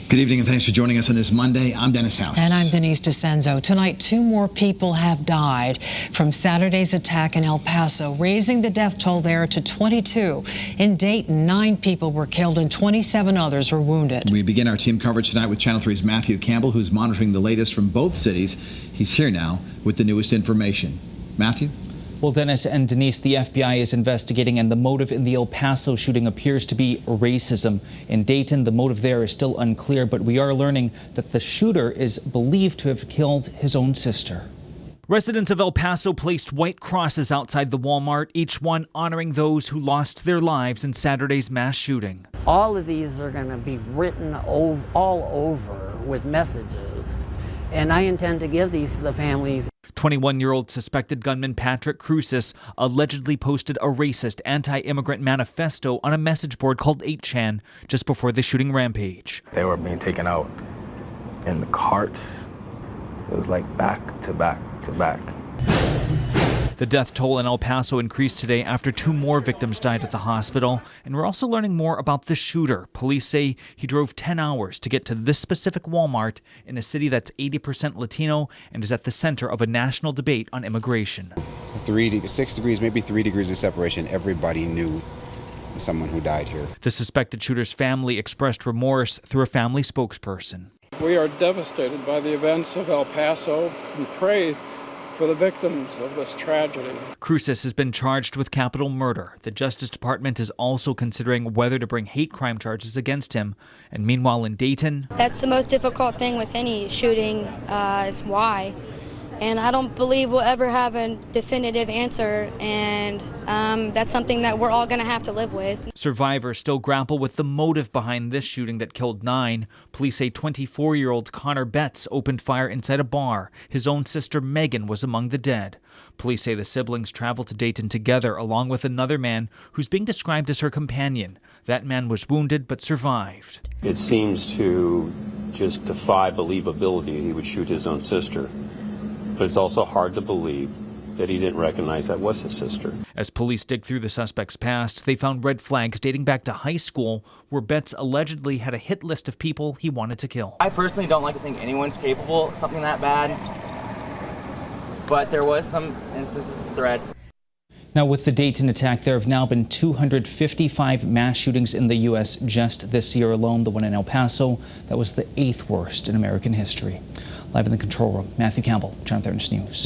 Good evening and thanks for joining us on this Monday. I'm Dennis House. And I'm Denise DeCenzo. Tonight, 2 more people have died from Saturday's attack in El Paso, raising the death toll there to 22. In Dayton, 9 people were killed and 27 others were wounded. We begin our team coverage tonight with Channel 3's Matthew Campbell, who's monitoring the latest from both cities. He's here now with the newest information. Matthew? Well, Dennis and Denise, the FBI is investigating, and the motive in the El Paso shooting appears to be racism. In Dayton, the motive there is still unclear, but we are learning that the shooter is believed to have killed his own sister. Residents of El Paso placed white crosses outside the Walmart, each one honoring those who lost their lives in Saturday's mass shooting. All of these are going to be written all over with messages, and I intend to give these to the families. 21-year-old suspected gunman Patrick Cruces allegedly posted a racist anti-immigrant manifesto on a message board called 8chan just before the shooting rampage. They were being taken out in the carts. It was like back to back to back. The death toll in El Paso increased today after 2 more victims died at the hospital. And we're also learning more about the shooter. Police say he drove 10 hours to get to this specific Walmart in a city that's 80% Latino and is at the center of a national debate on immigration. 6 degrees, maybe 3 degrees of separation. Everybody knew someone who died here. The suspected shooter's family expressed remorse through a family spokesperson. We are devastated by the events of El Paso and pray for the victims of this tragedy. Cruces has been charged with capital murder. The Justice Department is also considering whether to bring hate crime charges against him. And meanwhile in Dayton, that's the most difficult thing with any shooting is why. And I don't believe we'll ever have a definitive answer, and that's something that we're all going to have to live with. Survivors still grapple with the motive behind this shooting that killed 9. Police say 24-year-old Connor Betts opened fire inside a bar. His own sister Megan was among the dead. Police say the siblings traveled to Dayton together along with another man who's being described as her companion. That man was wounded but survived. It seems to just defy believability he would shoot his own sister. But it's also hard to believe that he didn't recognize that was his sister. As police dig through the suspect's past, they found red flags dating back to high school, where Betts allegedly had a hit list of people he wanted to kill. I personally don't like to think anyone's capable of something that bad, but there was some instances of threats. Now, with the Dayton attack, there have now been 255 mass shootings in the U.S. just this year alone. The one in El Paso, that was the 8th worst in American history. Live in the control room, Matthew Campbell, Channel 3 News.